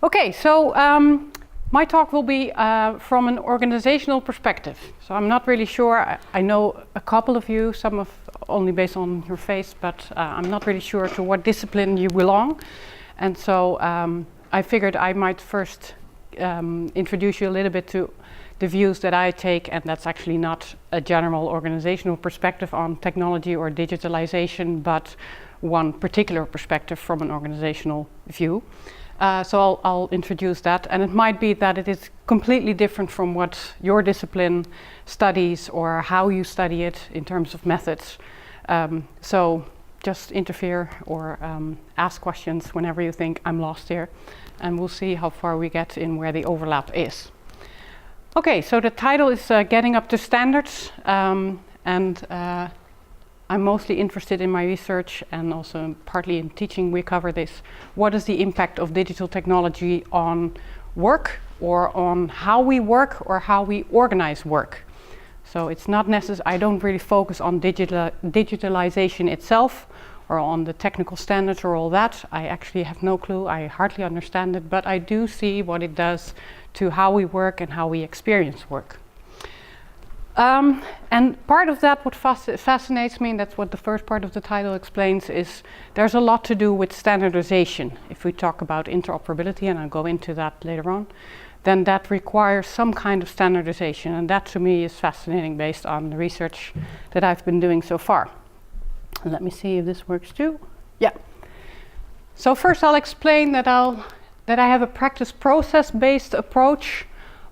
Okay, so my talk will be from an organizational perspective. So I'm not really sure. I know a couple of you, some of only based on your face, but I'm not really sure to what discipline you belong. And so I figured I might first introduce you a little bit to the views that I take, and that's actually not a general organizational perspective on technology or digitalization, but one particular perspective from an organizational view. So I'll introduce that, and it might be that it is completely different from what your discipline studies or how you study it in terms of methods. So just interfere or ask questions whenever you think I'm lost here, and we'll see how far we get in where the overlap is. Okay, so the title is Getting Up to Standards, and I'm mostly interested in my research and also partly in teaching. We cover this. What is the impact of digital technology on work, or on how we work, or how we organize work? So it's not necessary, I don't really focus on digitalization itself or on the technical standards or all that. I actually have no clue, I hardly understand it, but I do see what it does to how we work and how we experience work. And part of that, what fascinates me, and that's what the first part of the title explains, is there's a lot to do with standardization. If we talk about interoperability, and I'll go into that later on, then that requires some kind of standardization, and that to me is fascinating based on the research that I've been doing so far. Let me see if this works too. Yeah. So first I'll explain that I have a practice process-based approach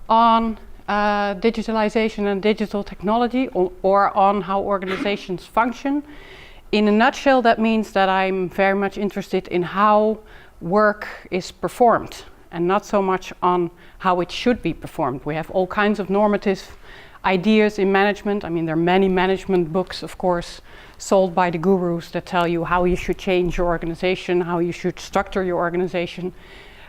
on digitalization and digital technology, or on how organizations function. In a nutshell, that means that I'm very much interested in how work is performed, and not so much on how it should be performed. We have all kinds of normative ideas in management. I mean, there are many management books, of course, sold by the gurus that tell you how you should change your organization, how you should structure your organization.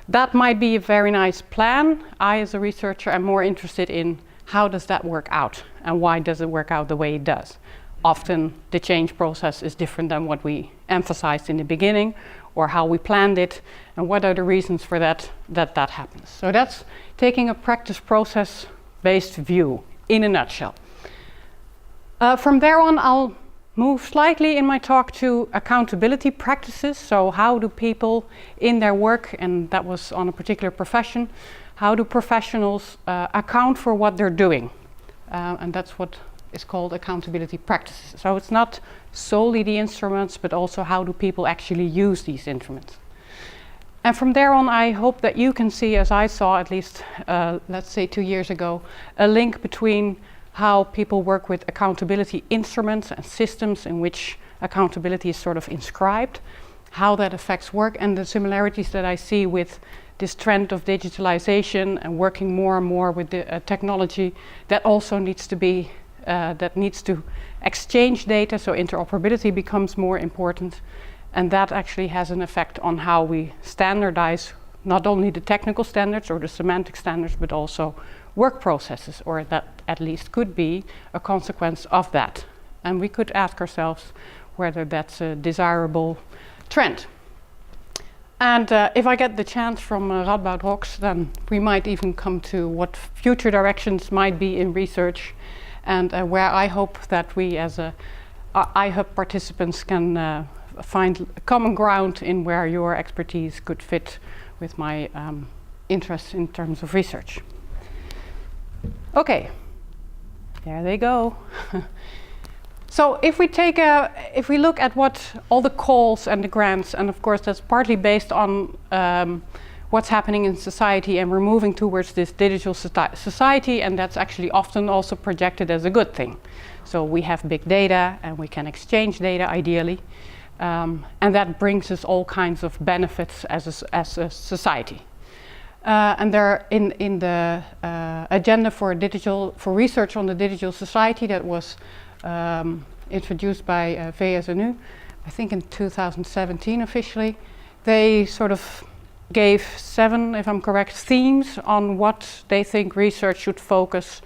That might be a very nice plan. I, as a researcher, am more interested in how does that work out, and why does it work out the way it does. Often the change process is different than what we emphasized in the beginning, or how we planned it, and what are the reasons for that happens. So that's taking a practice process-based view in a nutshell. From there on, I'll move slightly in my talk to accountability practices. So how do people in their work, and that was on a particular profession, how do professionals account for what they're doing? And that's what is called accountability practices. So it's not solely the instruments, but also how do people actually use these instruments. And from there on, I hope that you can see, as I saw at least, let's say 2 years ago, a link between how people work with accountability instruments and systems in which accountability is sort of inscribed, how that affects work, and the similarities that I see with this trend of digitalization and working more and more with the technology that also needs to be, that needs to exchange data, so interoperability becomes more important, and that actually has an effect on how we standardize not only the technical standards or the semantic standards, but also work processes, or that at least could be a consequence of that. And we could ask ourselves whether that's a desirable trend. And if I get the chance from Radboud Rocks, then we might even come to what future directions might be in research, and where I hope that we as iHub participants can find common ground in where your expertise could fit with my interest in terms of research. Okay, there they go. So if we look at what all the calls and the grants, and of course that's partly based on what's happening in society, and we're moving towards this digital society, and that's actually often also projected as a good thing. So we have big data, and we can exchange data ideally, and that brings us all kinds of benefits as a society. And there, in the agenda for research on the digital society that was introduced by VSNU, I think in 2017 officially, they sort of gave 7, if I'm correct, themes on what they think research should focus.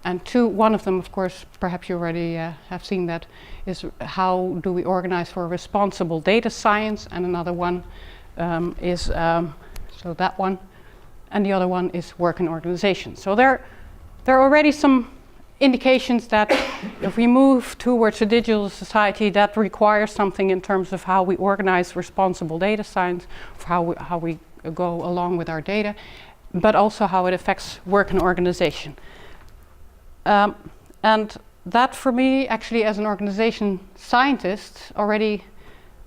And one of them, of course, perhaps you already have seen that, is how do we organize for responsible data science, and another one is, so that one, and the other one is work and organization. So there are already some indications that if we move towards a digital society, that requires something in terms of how we organize responsible data science, how we go along with our data, but also how it affects work and organization. And that for me, actually as an organization scientist, already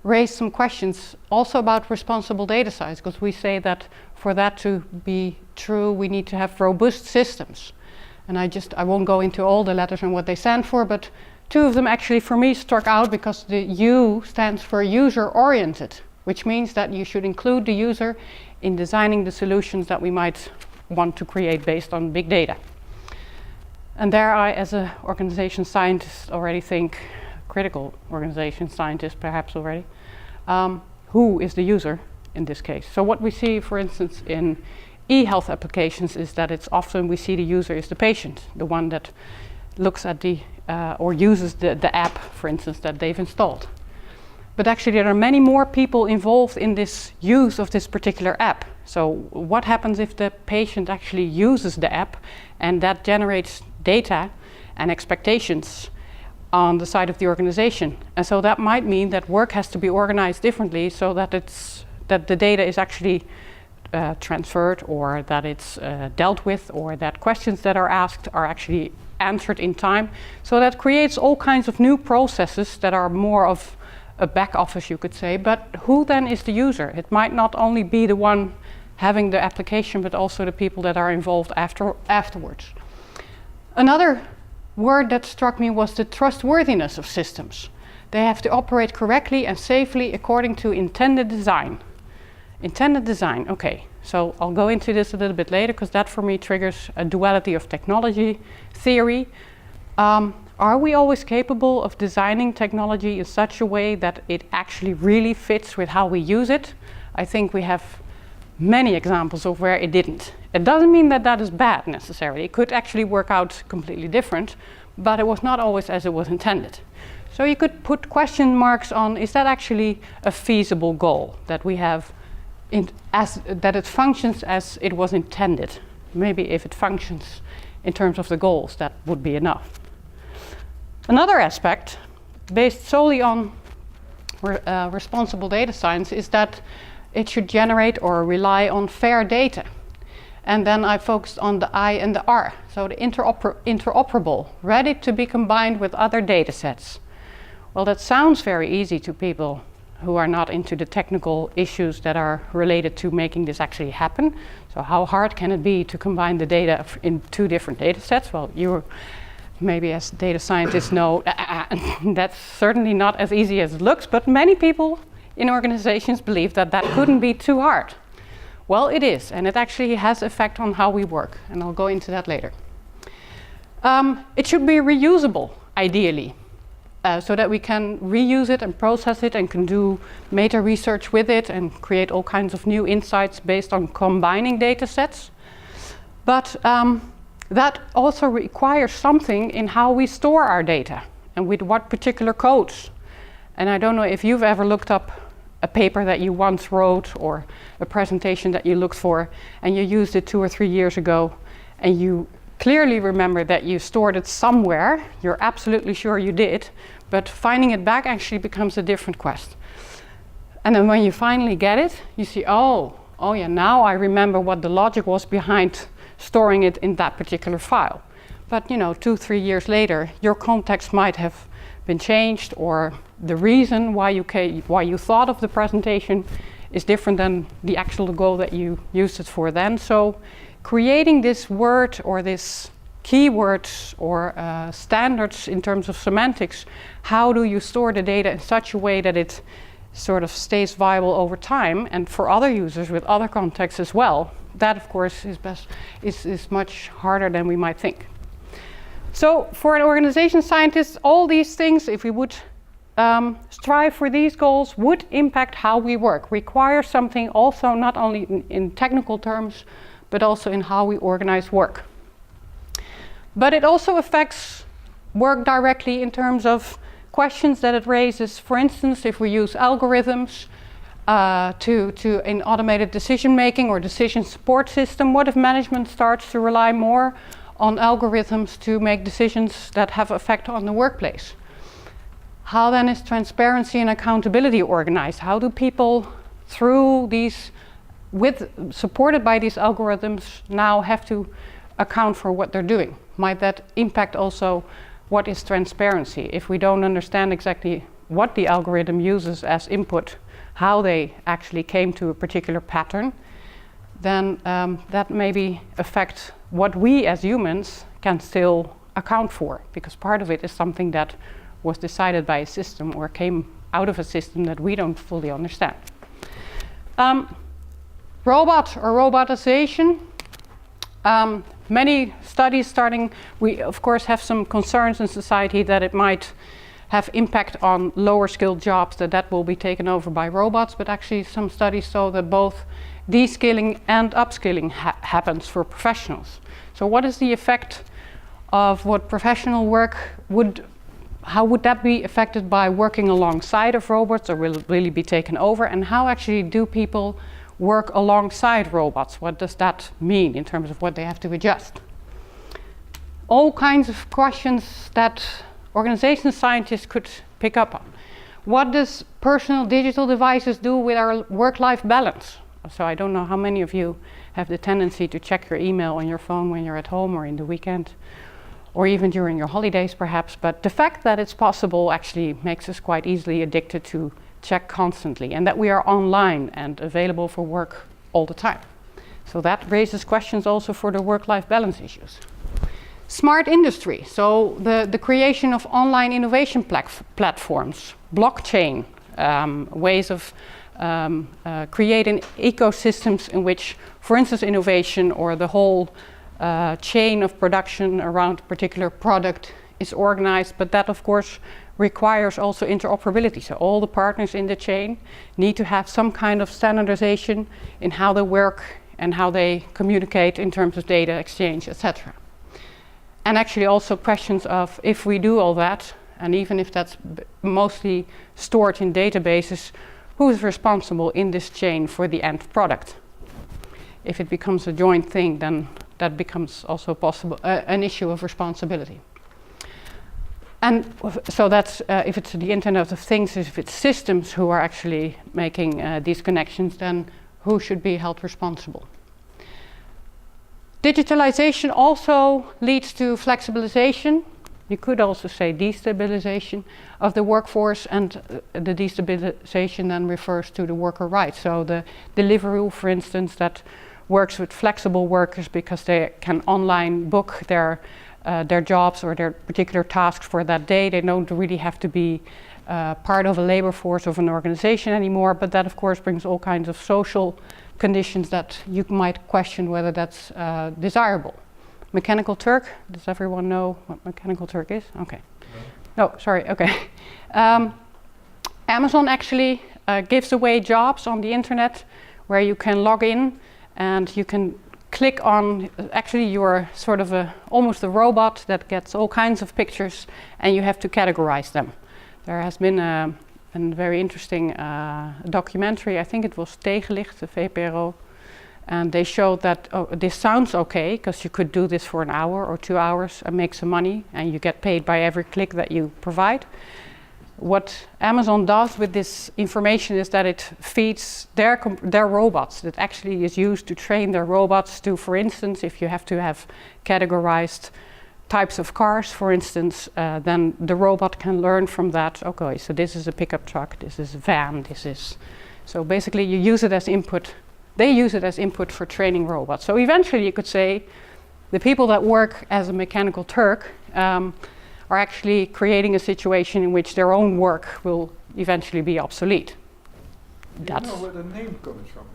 raised some questions also about responsible data science, because we say that for that to be true, we need to have robust systems. And I won't go into all the letters and what they stand for, but two of them actually for me struck out because the U stands for user-oriented, which means that you should include the user in designing the solutions that we might want to create based on big data. And there I, as an organization scientist, already think, critical organization scientist perhaps already, who is the user in this case? So what we see, for instance, in e-health applications is that it's often we see the user is the patient, the one that looks at the, or uses the app, for instance, that they've installed. But actually there are many more people involved in this use of this particular app. So what happens if the patient actually uses the app and that generates data and expectations on the side of the organization? And so that might mean that work has to be organized differently so that that the data is actually transferred, or that it's dealt with, or that questions that are asked are actually answered in time. So that creates all kinds of new processes that are more of a back office, you could say. But who then is the user? It might not only be the one having the application, but also the people that are involved afterwards. Another word that struck me was the trustworthiness of systems. They have to operate correctly and safely according to intended design. Intended design, okay. So I'll go into this a little bit later, because that for me triggers a duality of technology theory. Are we always capable of designing technology in such a way that it actually really fits with how we use it? I think we have many examples of where it didn't. It doesn't mean that that is bad necessarily. It could actually work out completely different, but it was not always as it was intended. So you could put question marks on, is that actually a feasible goal that we have, that it functions as it was intended? Maybe if it functions in terms of the goals, that would be enough. Another aspect, based solely on responsible data science, is that it should generate or rely on fair data. And then I focused on the I and the R, so the interoperable, ready to be combined with other data sets. Well, that sounds very easy to people who are not into the technical issues that are related to making this actually happen. So how hard can it be to combine the data in two different data sets? Well, you maybe as data scientists know that's certainly not as easy as it looks, but many people in organizations believe that that couldn't be too hard. Well, it is, and it actually has effect on how we work, and I'll go into that later. It should be reusable, ideally, so that we can reuse it and process it and can do meta research with it and create all kinds of new insights based on combining data sets. But that also requires something in how we store our data and with what particular codes. And I don't know if you've ever looked up a paper that you once wrote or a presentation that you looked for and you used it 2 or 3 years ago and you clearly remember that you stored it somewhere, you're absolutely sure you did, but finding it back actually becomes a different quest. And then when you finally get it, you see, oh yeah, now I remember what the logic was behind storing it in that particular file. But 2, 3 years later, your context might have been changed, or the reason why you thought of the presentation is different than the actual goal that you used it for then. So creating this word or this keywords or standards in terms of semantics, how do you store the data in such a way that it sort of stays viable over time and for other users with other contexts as well? That of course is much harder than we might think. So for an organization scientist, all these things, if we would strive for these goals, would impact how we work, require something also not only in technical terms, but also in how we organize work. But it also affects work directly in terms of questions that it raises. For instance, if we use algorithms, in automated decision making or decision support system? What if management starts to rely more on algorithms to make decisions that have effect on the workplace? How then is transparency and accountability organized? How do people, through these, supported by these algorithms, now have to account for what they're doing? Might that impact also what is transparency? If we don't understand exactly what the algorithm uses as input, how they actually came to a particular pattern, then that maybe affects what we as humans can still account for, because part of it is something that was decided by a system or came out of a system that we don't fully understand. Robot or robotization. Many studies starting, we of course have some concerns in society that it might have impact on lower skilled jobs, that will be taken over by robots, but actually some studies show that both de-skilling and upskilling happens for professionals. So what is the effect of what professional work how would that be affected by working alongside of robots, or will it really be taken over? And how actually do people work alongside robots? What does that mean in terms of what they have to adjust? All kinds of questions that organization scientists could pick up on. What does personal digital devices do with our work-life balance? So I don't know how many of you have the tendency to check your email on your phone when you're at home or in the weekend, or even during your holidays perhaps, but the fact that it's possible actually makes us quite easily addicted to check constantly, and that we are online and available for work all the time. So that raises questions also for the work-life balance issues. Smart industry, so the creation of online innovation platforms, blockchain, ways of creating ecosystems in which, for instance, innovation or the whole chain of production around a particular product is organized, but that of course requires also interoperability. So all the partners in the chain need to have some kind of standardization in how they work and how they communicate in terms of data exchange, etc. And actually also questions of, if we do all that, and even if that's mostly stored in databases, who is responsible in this chain for the end product? If it becomes a joint thing, then that becomes also possible an issue of responsibility. And so that's if it's the Internet of Things, if it's systems who are actually making these connections, then who should be held responsible? Digitalization also leads to flexibilization. You could also say destabilization of the workforce, and the destabilization then refers to the worker rights. So the Deliveroo, for instance, that works with flexible workers because they can online book their jobs or their particular tasks for that day. They don't really have to be part of a labor force of an organization anymore, but that of course brings all kinds of social conditions that you might question whether that's desirable. Mechanical Turk, does everyone know what Mechanical Turk is? Okay. No, sorry, okay. Amazon actually gives away jobs on the internet where you can log in and you can click on, actually you're sort of almost a robot that gets all kinds of pictures and you have to categorize them. There has been a very interesting documentary, I think it was Tegenlicht, the VPRO, and they showed that this sounds okay because you could do this for an hour or 2 hours and make some money and you get paid by every click that you provide. What Amazon does with this information is that it feeds their robots, that actually is used to train their robots to, for instance, if you have to have categorized types of cars, for instance, then the robot can learn from that, okay, so this is a pickup truck, this is a van, this is... So basically you use it as input, they use it as input for training robots. So eventually you could say the people that work as a Mechanical Turk are actually creating a situation in which their own work will eventually be obsolete. Do you know where the name comes from?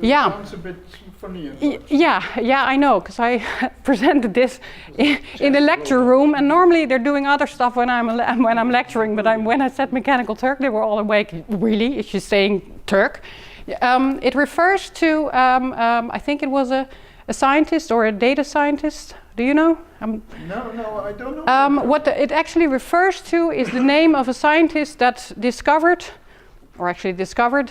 It sounds a bit funny. Yeah, I know, because I presented this in the lecture room, and normally they're doing other stuff when I'm lecturing, but when I said Mechanical Turk, they were all awake. Really? Is she saying Turk? It refers to, I think it was a scientist or a data scientist. Do you know? No, I don't know. What it actually refers to is the name of a scientist that discovered or actually discovered,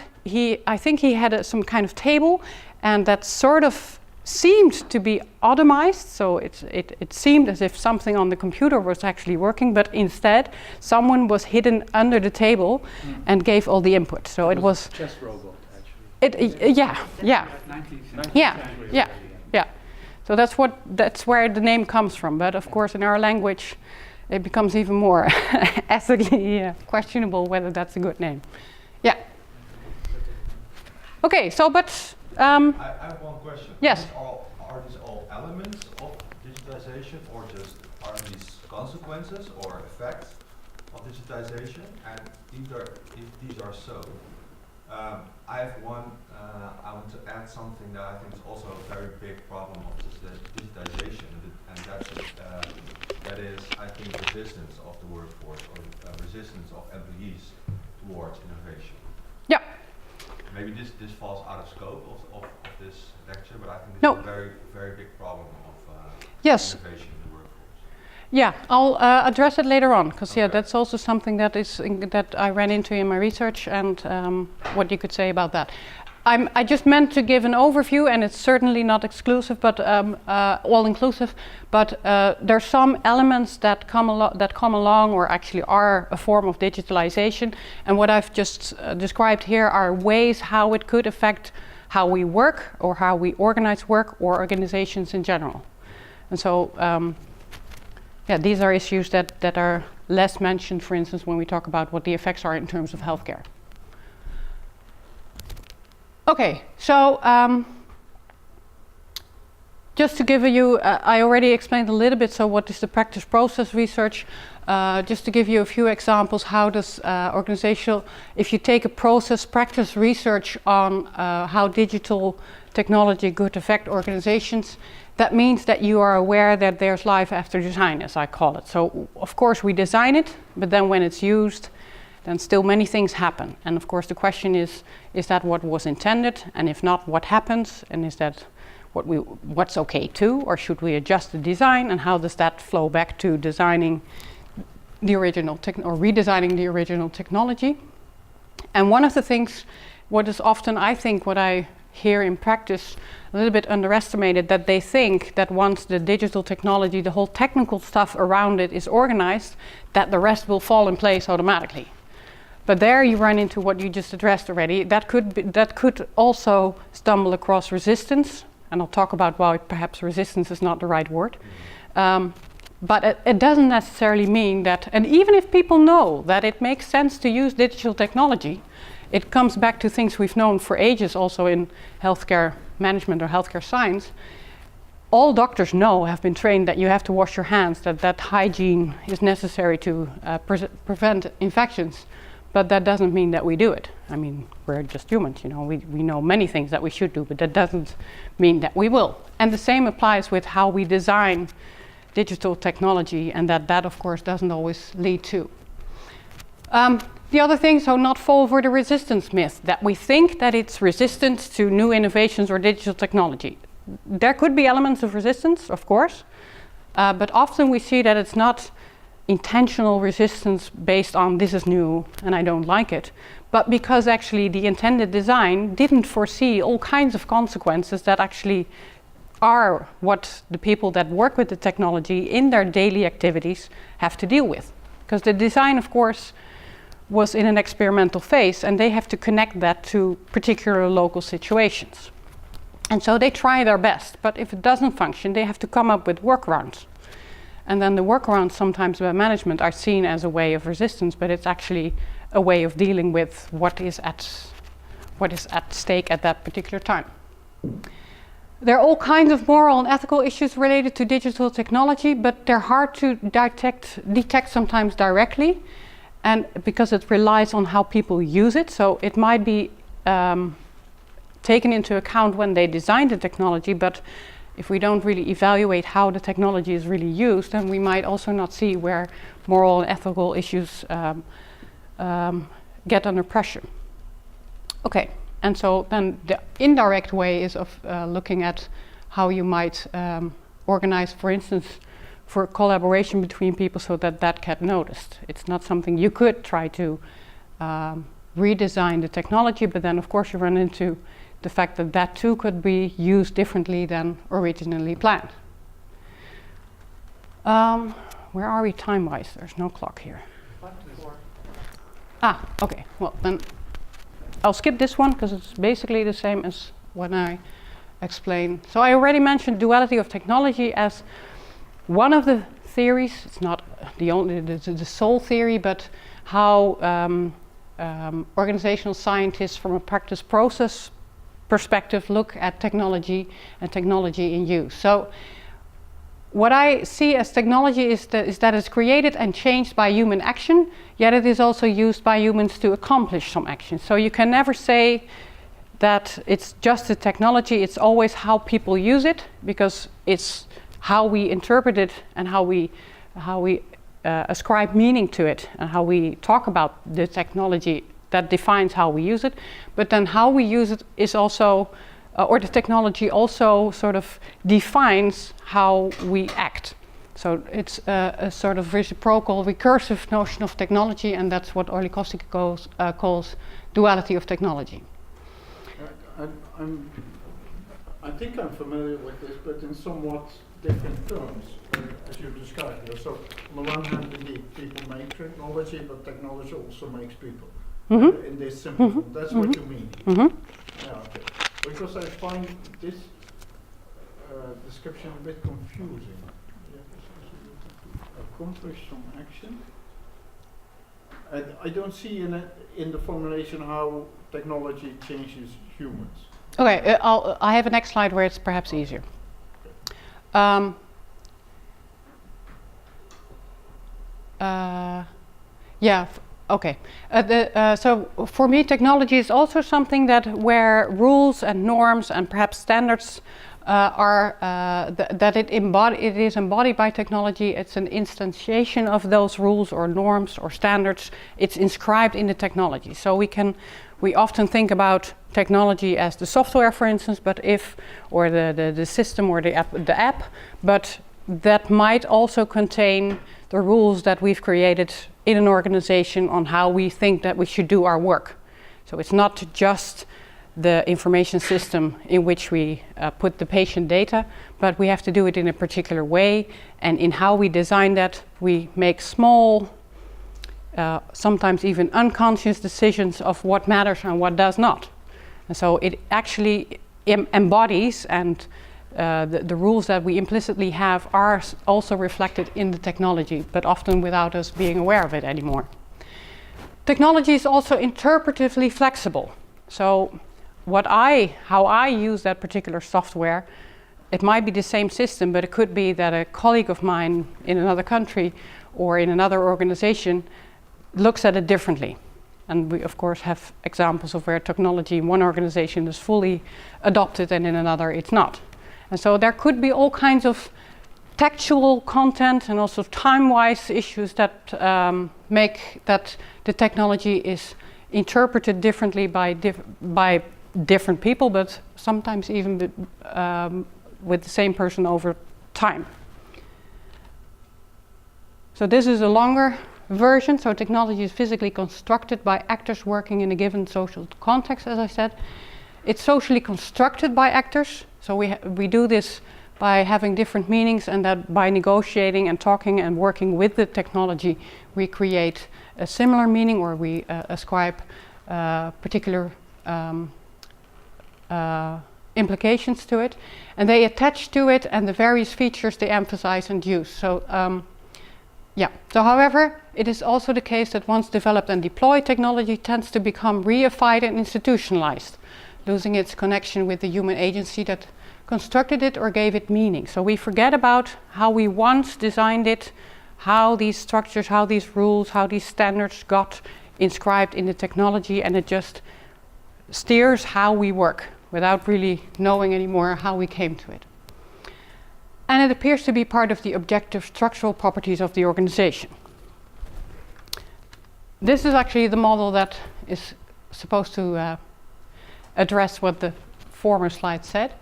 I think he had some kind of table, and that sort of seemed to be automized, so it seemed as if something on the computer was actually working, but instead someone was hidden under the table and gave all the input. So it was a chess robot, actually. Yeah. So that's where the name comes from. But of course, in our language, it becomes even more ethically questionable whether that's a good name. Yeah. Okay. So, but I have one question. Yes. Are these all elements of digitization, or just are these consequences or effects of digitization? And if these are so, I have one. I want to add something that I think is also a very big problem of digitization, and that is, I think, resistance of the workforce, or resistance of employees towards innovation. Yeah. Maybe this falls out of scope of this lecture, but I think this No. is a very, very big problem of Yes. innovation in the workforce. Yeah, I'll address it later on, because Okay. that's also something that I ran into in my research, and what you could say about that. I just meant to give an overview, and it's certainly not exclusive, but all-inclusive. But there's some elements that come along, or actually are a form of digitalization. And what I've just described here are ways how it could affect how we work, or how we organize work, or organizations in general. And so, these are issues that are less mentioned, for instance, when we talk about what the effects are in terms of healthcare. Okay, so just to give you, I already explained a little bit, so what is the practice process research? Just to give you a few examples, how does organizational, if you take a process practice research on how digital technology could affect organizations, that means that you are aware that there's life after design, as I call it. So of course we design it, but then when it's used, then still many things happen. And of course the question is that what was intended? And if not, what happens? And is that what's okay too? Or should we adjust the design? And how does that flow back to designing the original or redesigning the original technology? And one of the things, what is often, I think, what I hear in practice, a little bit underestimated, that they think that once the digital technology, the whole technical stuff around it is organized, that the rest will fall in place automatically. But there you run into what you just addressed already. That could also stumble across resistance, and I'll talk about why perhaps resistance is not the right word. But it doesn't necessarily mean that, and even if people know that it makes sense to use digital technology, it comes back to things we've known for ages also in healthcare management or healthcare science. All doctors have been trained that you have to wash your hands, that hygiene is necessary to prevent infections. But that doesn't mean that we do it. I mean, we're just humans, we know many things that we should do, but that doesn't mean that we will. And the same applies with how we design digital technology, and that of course doesn't always lead to. The other thing, so not fall for the resistance myth, that we think that it's resistance to new innovations or digital technology. There could be elements of resistance, of course, but often we see that it's not intentional resistance based on this is new and I don't like it, but because actually the intended design didn't foresee all kinds of consequences that actually are what the people that work with the technology in their daily activities have to deal with. Because the design, of course, was in an experimental phase, and they have to connect that to particular local situations. And so they try their best, but if it doesn't function, they have to come up with workarounds. And then the workarounds sometimes by management are seen as a way of resistance, but it's actually a way of dealing with what is at stake at that particular time. There are all kinds of moral and ethical issues related to digital technology, but they're hard to detect sometimes directly, and because it relies on how people use it. So it might be taken into account when they design the technology, but if we don't really evaluate how the technology is really used, then we might also not see where moral and ethical issues get under pressure. Okay, and so then the indirect way is of looking at how you might organize, for instance, for collaboration between people so that get noticed. It's not something you could try to redesign the technology, but then of course you run into the fact that that too could be used differently than originally planned. Where are we time-wise? There's no clock here. Ah, okay. Well, then I'll skip this one because it's basically the same as when I explained. So I already mentioned duality of technology as one of the theories. It's not the only, the sole theory, but how organizational scientists from a practice process perspective look at technology and technology in use. So what I see as technology is that it's created and changed by human action, yet it is also used by humans to accomplish some action. So you can never say that it's just the technology, it's always how people use it, because it's how we interpret it and how we ascribe meaning to it and how we talk about the technology that defines how we use it. But then how we use it is also or the technology also sort of defines how we act. So it's a sort of reciprocal, recursive notion of technology, and that's what Orly Kostic calls duality of technology. I think I'm familiar with this, but in somewhat different terms, as you described here. So on the one hand, indeed, people make technology, but technology also makes people. Mm-hmm. In this simple form, that's what you mean. Mm-hmm. Yeah, okay. Because I find this description a bit confusing. Accomplish some action. I don't see in the formulation how technology changes humans. Okay, I have a next slide where it's perhaps easier. Yeah. Okay. So for me, technology is also something where rules and norms and perhaps standards it is embodied by technology. It's an instantiation of those rules or norms or standards. It's inscribed in the technology. So we often think about technology as the software, for instance, or the system or the app, but that might also contain the rules that we've created in an organization on how we think that we should do our work. So it's not just the information system in which we put the patient data, but we have to do it in a particular way, and in how we design that, we make small, sometimes even unconscious decisions of what matters and what does not. And so it actually embodies, and the rules that we implicitly have are also reflected in the technology, but often without us being aware of it anymore. Technology is also interpretively flexible. So how I use that particular software, it might be the same system, but it could be that a colleague of mine in another country or in another organization looks at it differently. And we of course have examples of where technology in one organization is fully adopted and in another it's not. And so there could be all kinds of textual content and also time-wise issues that make that the technology is interpreted differently by different people, but sometimes even with the same person over time. So this is a longer version. So technology is physically constructed by actors working in a given social context, as I said. It's socially constructed by actors. So we do this by having different meanings, and that by negotiating and talking and working with the technology, we create a similar meaning, or we ascribe particular implications to it, and they attach to it and the various features they emphasize and use. So So however, it is also the case that once developed and deployed, technology tends to become reified and institutionalized, losing its connection with the human agency that constructed it or gave it meaning. So we forget about how we once designed it, how these structures, how these rules, how these standards got inscribed in the technology, and it just steers how we work without really knowing anymore how we came to it. And it appears to be part of the objective structural properties of the organization. This is actually the model that is supposed to address what the former slide said.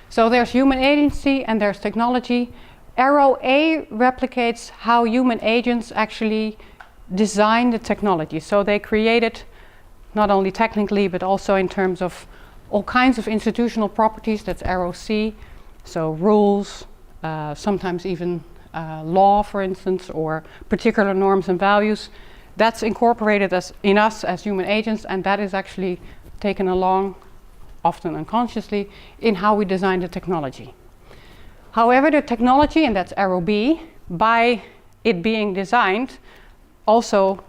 So there's human agency and there's technology. Arrow A replicates how human agents actually design the technology. So they created not only technically, but also in terms of all kinds of institutional properties. That's arrow C, so rules, sometimes even law, for instance, or particular norms and values. That's incorporated in us as human agents, and that is actually taken along, often unconsciously, in how we design the technology. However, the technology, and that's arrow B, by it being designed, also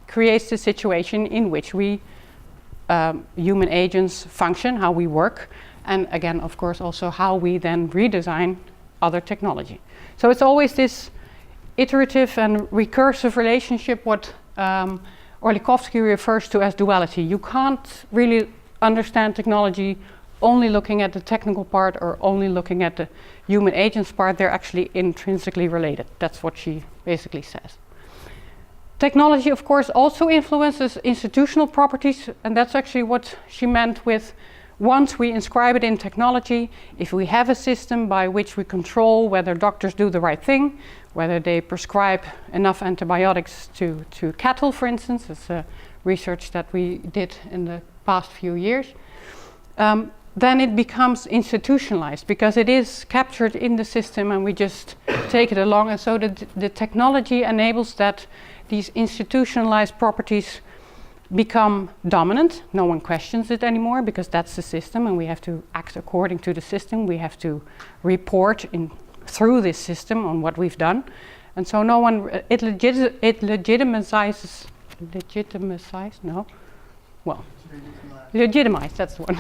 creates the situation in which we human agents function, how we work, and again, of course, also how we then redesign other technology. So it's always this iterative and recursive relationship, what Orlikovsky refers to as duality. You can't really understand technology only looking at the technical part or only looking at the human agents part. They're actually intrinsically related. That's what she basically says. Technology, of course, also influences institutional properties, and that's actually what she meant with once we inscribe it in technology, if we have a system by which we control whether doctors do the right thing, whether they prescribe enough antibiotics to cattle, for instance, it's research that we did in the past few years, then it becomes institutionalized because it is captured in the system and we just take it along. And so the technology enables that these institutionalized properties become dominant. No one questions it anymore because that's the system and we have to act according to the system. We have to report through this system on what we've done. And so no one, it legitimizes, legitimize, that's the one,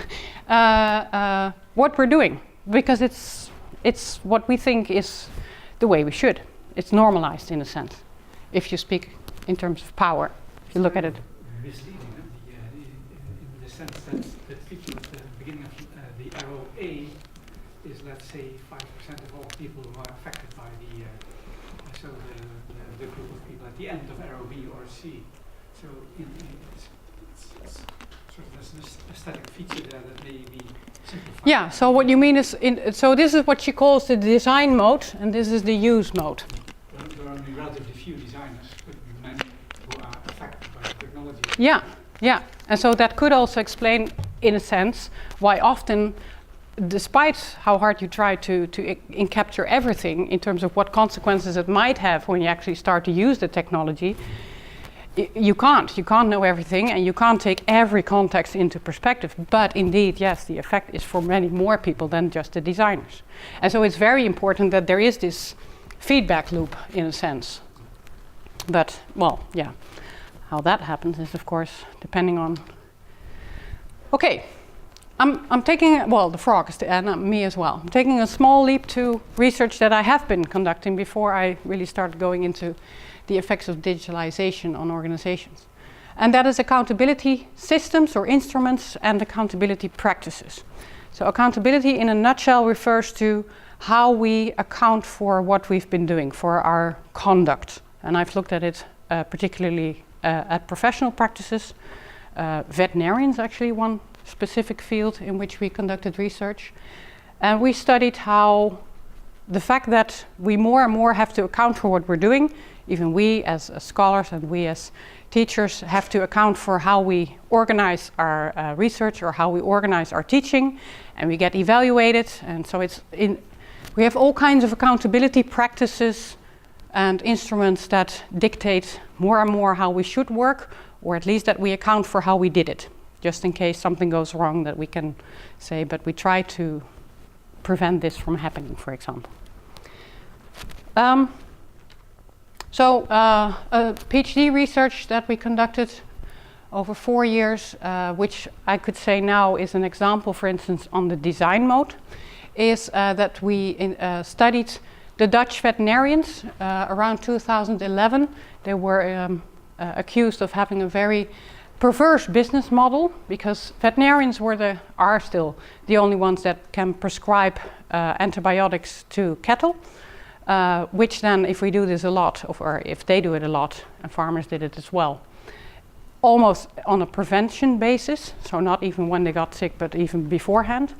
what we're doing, because it's what we think is the way we should. It's normalized in a sense, if you speak in terms of power, if you look at it. Misleading in the sense that the picture at the beginning of the arrow A is, let's say, 5% of all people who are affected by the group of people at the end of arrow B or C. So it's sort of there's this aesthetic feature there that may be simplified. Yeah, so what you mean is, so this is what she calls the design mode, and this is the use mode. There are only relatively few designers, but many who are affected by technology. Yeah, yeah, and so that could also explain, in a sense, why often, despite how hard you try to capture everything in terms of what consequences it might have when you actually start to use the technology, you can't know everything and you can't take every context into perspective. But indeed, yes, the effect is for many more people than just the designers. And so it's very important that there is this feedback loop in a sense. But, well, yeah, how that happens is, of course, depending on... Okay. I'm taking, well, the frog is and me as well. I'm taking a small leap to research that I have been conducting before I really started going into the effects of digitalization on organizations. And that is accountability systems or instruments and accountability practices. So accountability in a nutshell refers to how we account for what we've been doing, for our conduct. And I've looked at it particularly at professional practices. Veterinarians actually one specific field in which we conducted research. And we studied how the fact that we more and more have to account for what we're doing, even we as scholars and we as teachers have to account for how we organize our research or how we organize our teaching, and we get evaluated. And so we have all kinds of accountability practices and instruments that dictate more and more how we should work, or at least that we account for how we did it, just in case something goes wrong that we can say, but we try to prevent this from happening, for example. A PhD research that we conducted over 4 years, which I could say now is an example, for instance, on the design mode, is that we studied the Dutch veterinarians around 2011. They were accused of having a very perverse business model because veterinarians are still the only ones that can prescribe antibiotics to cattle, which then, if we do this a lot, or if they do it a lot, and farmers did it as well, almost on a prevention basis, so not even when they got sick, but even beforehand.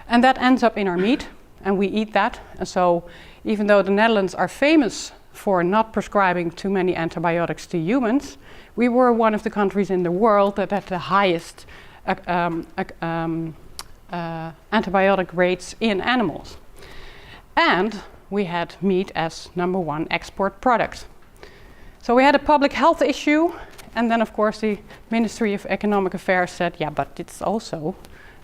And that ends up in our meat, and we eat that. And so even though the Netherlands are famous for not prescribing too many antibiotics to humans, we were one of the countries in the world that had the highest antibiotic rates in animals. And we had meat as #1 export product. So we had a public health issue, and then of course the Ministry of Economic Affairs said, yeah, but it's also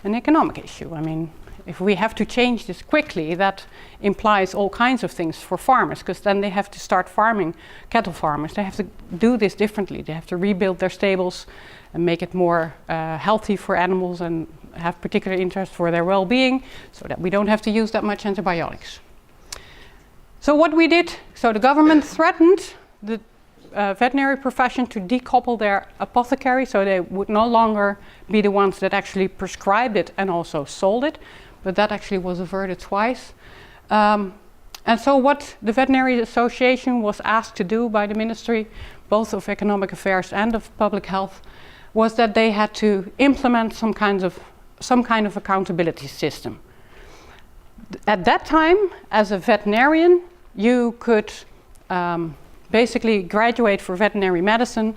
an economic issue. I mean, if we have to change this quickly, that implies all kinds of things for farmers, because then they have to start farming, cattle farmers. They have to do this differently. They have to rebuild their stables and make it more healthy for animals and have particular interest for their well-being, so that we don't have to use that much antibiotics. So what we did, so the government threatened the veterinary profession to decouple their apothecary, so they would no longer be the ones that actually prescribed it and also sold it, but that actually was averted twice. And so what the Veterinary Association was asked to do by the Ministry, both of Economic Affairs and of Public Health, was that they had to implement some kind of accountability system. At that time, as a veterinarian, you could basically graduate for veterinary medicine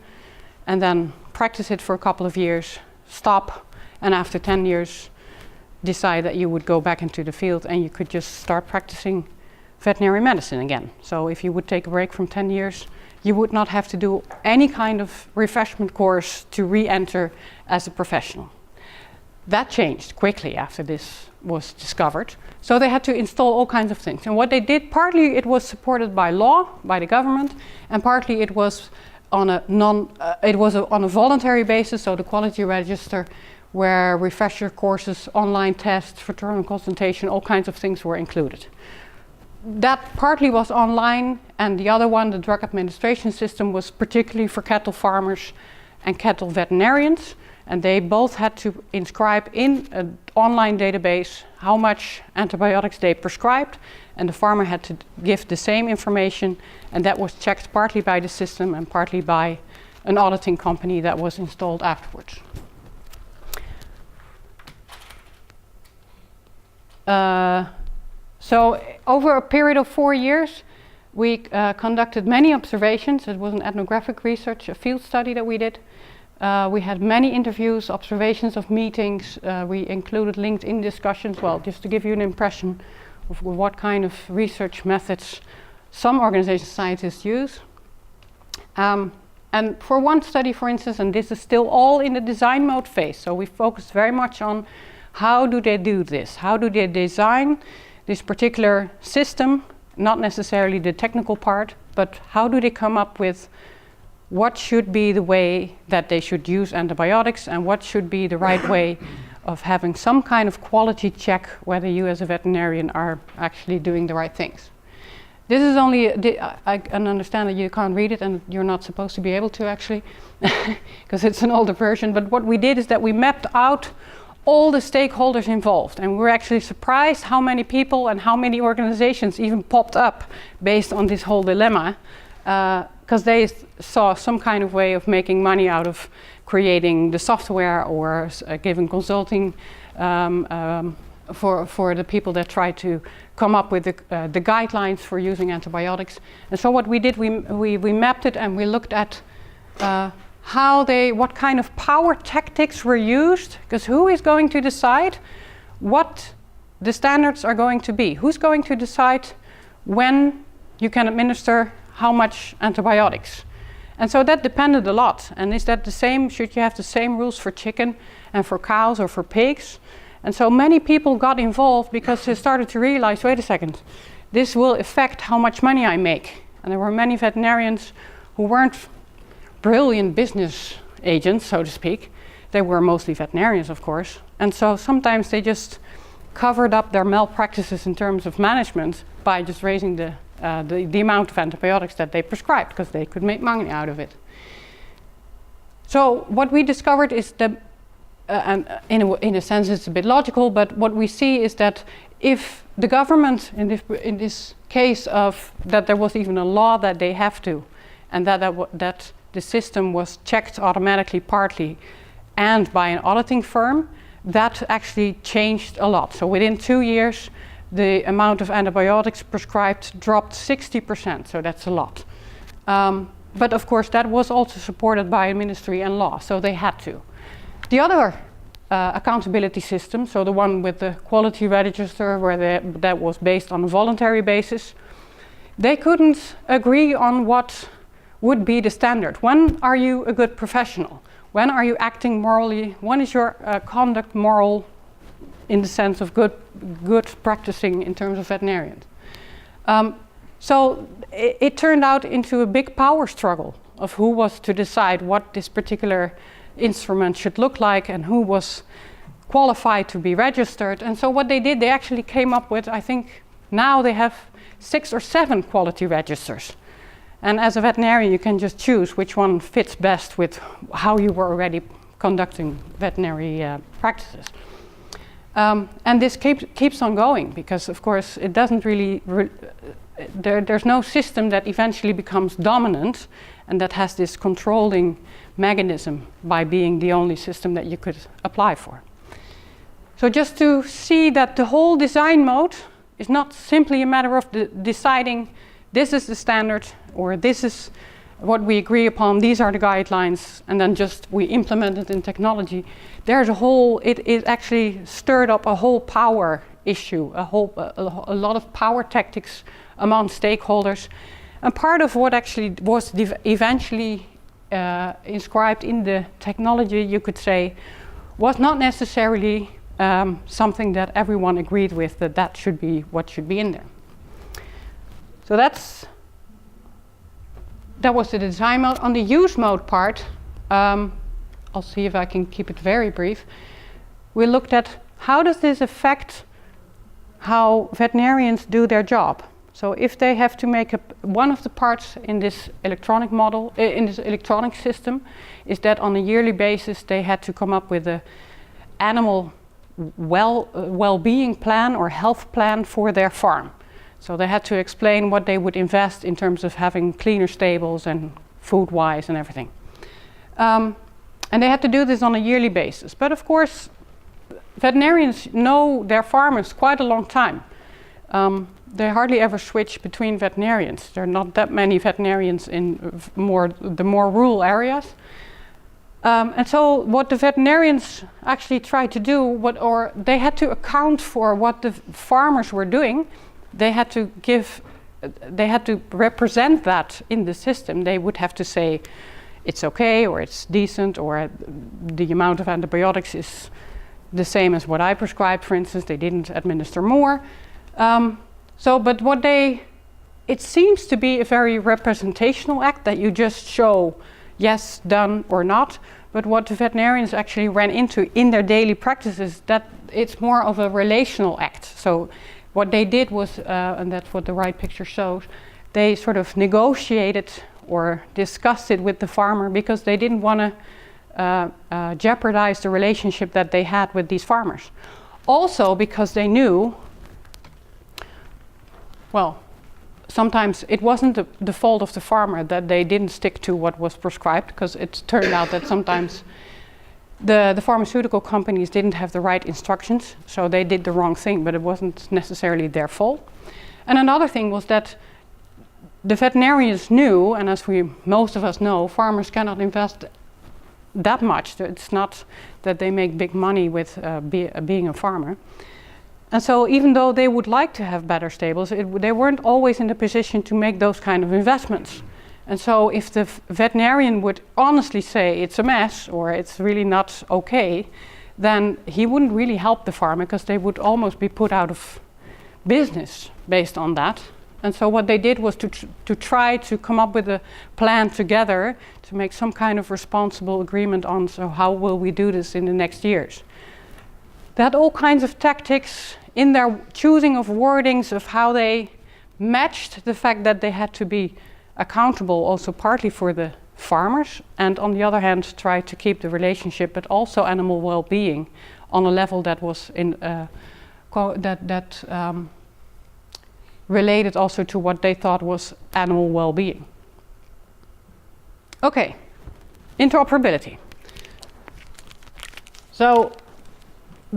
and then practice it for a couple of years, stop, and after 10 years decide that you would go back into the field and you could just start practicing veterinary medicine again. So if you would take a break from 10 years, you would not have to do any kind of refreshment course to re-enter as a professional. That changed quickly after this was discovered. So they had to install all kinds of things. And what they did, partly it was supported by law, by the government, and partly it was on a on a voluntary basis, so the quality register, where refresher courses, online tests, fraternal consultation, all kinds of things were included. That partly was online, and the other one, the drug administration system, was particularly for cattle farmers and cattle veterinarians, and they both had to inscribe in an online database how much antibiotics they prescribed, and the farmer had to give the same information, and that was checked partly by the system and partly by an auditing company that was installed afterwards. So over a period of 4 years, we conducted many observations. It was an ethnographic research, a field study that we did. We had many interviews, observations of meetings. We included LinkedIn discussions, well, just to give you an impression of what kind of research methods some organization scientists use. And for one study, for instance, and this is still all in the design mode phase, so we focused very much on how do they do this? How do they design this particular system? Not necessarily the technical part, but how do they come up with what should be the way that they should use antibiotics and what should be the right way of having some kind of quality check whether you as a veterinarian are actually doing the right things. This is only, I can understand that you can't read it and you're not supposed to be able to actually, because it's an older version, but what we did is that we mapped out all the stakeholders involved, and we were actually surprised how many people and how many organizations even popped up based on this whole dilemma, because they saw some kind of way of making money out of creating the software or giving consulting for the people that try to come up with the guidelines for using antibiotics. And so what we did, we mapped it and we looked at what kind of power tactics were used, because who is going to decide what the standards are going to be? Who's going to decide when you can administer how much antibiotics? And so that depended a lot. And is that the same? Should you have the same rules for chicken and for cows or for pigs? And so many people got involved because they started to realize, wait a second, this will affect how much money I make. And there were many veterinarians who weren't brilliant business agents, so to speak. They were mostly veterinarians, of course. And so sometimes they just covered up their malpractices in terms of management by just raising the amount of antibiotics that they prescribed, because they could make money out of it. So what we discovered is that, and in a sense it's a bit logical, but what we see is that if the government, in this case of that there was even a law that they have to, and that the system was checked automatically partly and by an auditing firm, that actually changed a lot. So within 2 years, the amount of antibiotics prescribed dropped 60%, so that's a lot. But of course that was also supported by a ministry and law, so they had to. The other accountability system, so the one with the quality register that was based on a voluntary basis, they couldn't agree on what would be the standard. When are you a good professional? When are you acting morally? When is your conduct moral in the sense of good practicing in terms of veterinarians? So it turned out into a big power struggle of who was to decide what this particular instrument should look like and who was qualified to be registered. And so what they did, they actually came up with, I think now they have 6 or 7 quality registers. And as a veterinarian, you can just choose which one fits best with how you were already conducting veterinary practices. And this keeps on going because, of course, it doesn't really, there's no system that eventually becomes dominant and that has this controlling mechanism by being the only system that you could apply for. So just to see that the whole design mode is not simply a matter of deciding this is the standard or this is what we agree upon, these are the guidelines, and then just we implement it in technology. There's a whole, it actually stirred up a whole power issue, a lot of power tactics among stakeholders. And part of what actually was eventually inscribed in the technology, you could say, was not necessarily something that everyone agreed with, that should be what should be in there. So that was the design mode. On the use mode part, I'll see if I can keep it very brief. We looked at how does this affect how veterinarians do their job. So if they have to make one of the parts in this electronic model, in this electronic system, is that on a yearly basis they had to come up with an animal well-being plan or health plan for their farm. So they had to explain what they would invest in terms of having cleaner stables and food-wise and everything. And they had to do this on a yearly basis. But of course, veterinarians know their farmers quite a long time. They hardly ever switch between veterinarians. There are not that many veterinarians in the more rural areas. And so what the veterinarians actually tried to do, they had to account for what the farmers were doing. They had to represent that in the system. They would have to say it's okay or it's decent or the amount of antibiotics is the same as what I prescribed, for instance. They didn't administer more. But it seems to be a very representational act that you just show yes, done or not. But what the veterinarians actually ran into in their daily practices, that it's more of a relational act. So what they did was, and that's what the right picture shows, they sort of negotiated or discussed it with the farmer because they didn't want to jeopardize the relationship that they had with these farmers. Also because they knew, well, sometimes it wasn't the fault of the farmer that they didn't stick to what was prescribed, because it turned out that sometimes the pharmaceutical companies didn't have the right instructions, so they did the wrong thing, but it wasn't necessarily their fault. And another thing was that the veterinarians knew, and as most of us know, farmers cannot invest that much. It's not that they make big money with being a farmer. And so even though they would like to have better stables, they weren't always in the position to make those kind of investments. And so if the veterinarian would honestly say it's a mess or it's really not okay, then he wouldn't really help the farmer because they would almost be put out of business based on that. And so what they did was to try to come up with a plan together to make some kind of responsible agreement on, so how will we do this in the next years. They had all kinds of tactics in their choosing of wordings of how they matched the fact that they had to be accountable also partly for the farmers, and on the other hand try to keep the relationship but also animal well-being on a level that was related also to what they thought was animal well-being. Okay, interoperability. So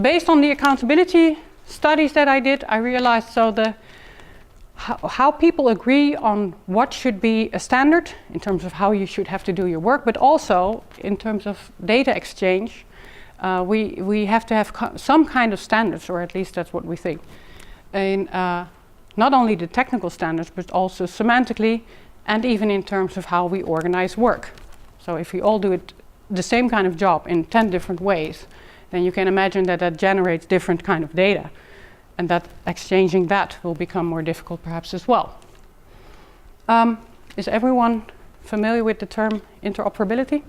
based on the accountability studies that I did, I realized how people agree on what should be a standard in terms of how you should have to do your work, but also in terms of data exchange, we have to have some kind of standards, or at least that's what we think. In not only the technical standards, but also semantically, and even in terms of how we organize work. So if we all do it the same kind of job in 10 different ways, then you can imagine that that generates different kind of data, and that exchanging that will become more difficult perhaps as well. Is everyone familiar with the term interoperability?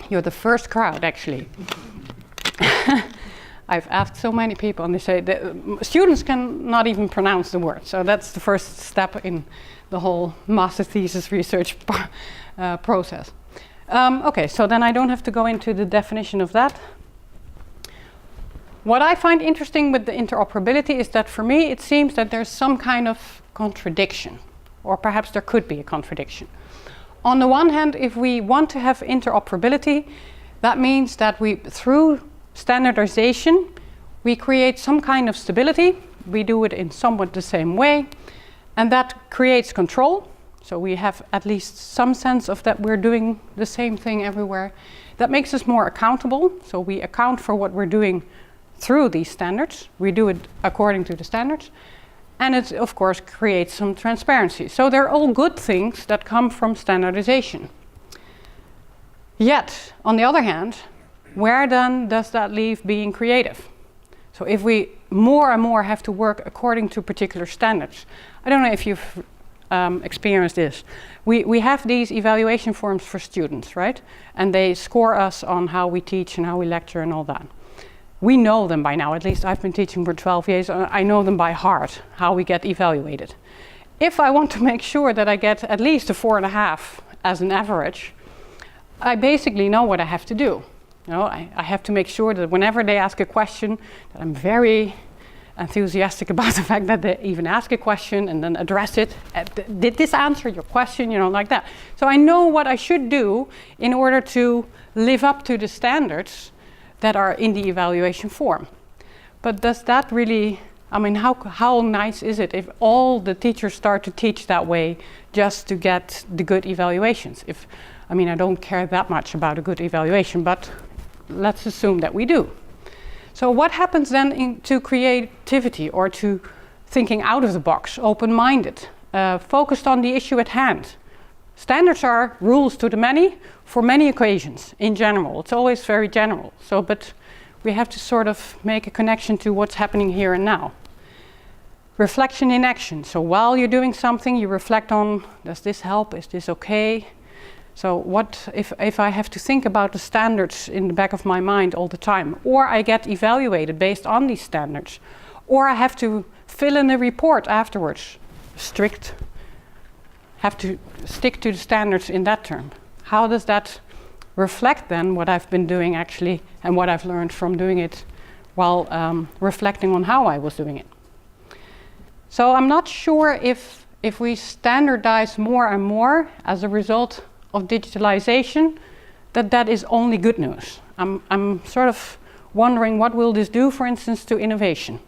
You're the first crowd, actually. I've asked so many people, and they say that students can not even pronounce the word. So that's the first step in the whole master thesis research process. Okay, so then I don't have to go into the definition of that. What I find interesting with the interoperability is that for me it seems that there's some kind of contradiction, or perhaps there could be a contradiction. On the one hand, if we want to have interoperability, that means that we, through standardization, we create some kind of stability. We do it in somewhat the same way, and that creates control. So we have at least some sense of that we're doing the same thing everywhere. That makes us more accountable. So we account for what we're doing through these standards. We do it according to the standards. And it, of course, creates some transparency. So they're all good things that come from standardization. Yet, on the other hand, where then does that leave being creative? So if we more and more have to work according to particular standards, I don't know if you've experienced this. We have these evaluation forms for students, right? And they score us on how we teach and how we lecture and all that. We know them by now, at least I've been teaching for 12 years, I know them by heart, how we get evaluated. If I want to make sure that I get at least a 4.5 as an average, I basically know what I have to do. You know, I have to make sure that whenever they ask a question, that I'm very enthusiastic about the fact that they even ask a question and then address it. Did this answer your question? You know, like that. So I know what I should do in order to live up to the standards that are in the evaluation form. But does that really, I mean, how nice is it if all the teachers start to teach that way just to get the good evaluations? I mean, I don't care that much about a good evaluation, but let's assume that we do. So what happens then to creativity, or to thinking out of the box, open-minded, focused on the issue at hand? Standards are rules to the many for many occasions in general. It's always very general. So, but we have to sort of make a connection to what's happening here and now. Reflection in action. So while you're doing something, you reflect on, does this help? Is this okay? So what if I have to think about the standards in the back of my mind all the time, or I get evaluated based on these standards, or I have to fill in a report afterwards, have to stick to the standards in that term. How does that reflect then what I've been doing actually, and what I've learned from doing it while reflecting on how I was doing it? So I'm not sure if we standardize more and more as a result of digitalization, that is only good news. I'm sort of wondering, what will this do, for instance, to innovation?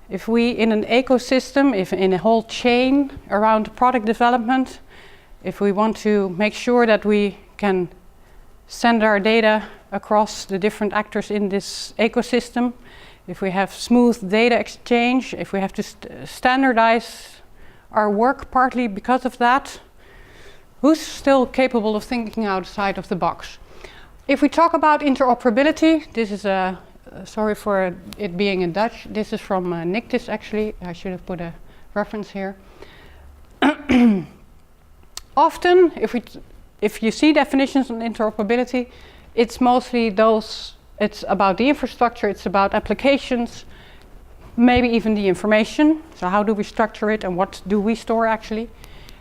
If we, in an ecosystem, if in a whole chain around product development, if we want to make sure that we can send our data across the different actors in this ecosystem, if we have smooth data exchange, if we have to standardize our work partly because of that, who's still capable of thinking outside of the box? If we talk about interoperability, this is sorry for it being in Dutch. This is from Nictiz, actually. I should have put a reference here. Often, if you see definitions on interoperability, it's mostly those, it's about the infrastructure, it's about applications, maybe even the information. So how do we structure it and what do we store actually?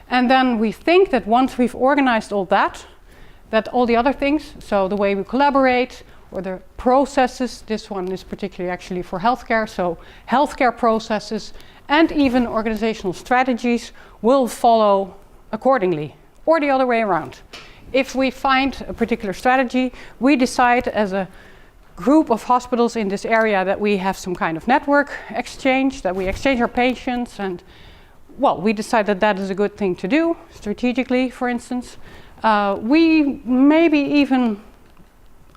And then we think that once we've organized all that all the other things, so the way we collaborate, or the processes, this one is particularly actually for healthcare, so healthcare processes and even organizational strategies will follow accordingly, or the other way around. If we find a particular strategy, we decide as a group of hospitals in this area that we have some kind of network exchange, that we exchange our patients, and well, we decided that is a good thing to do, strategically, for instance. We maybe even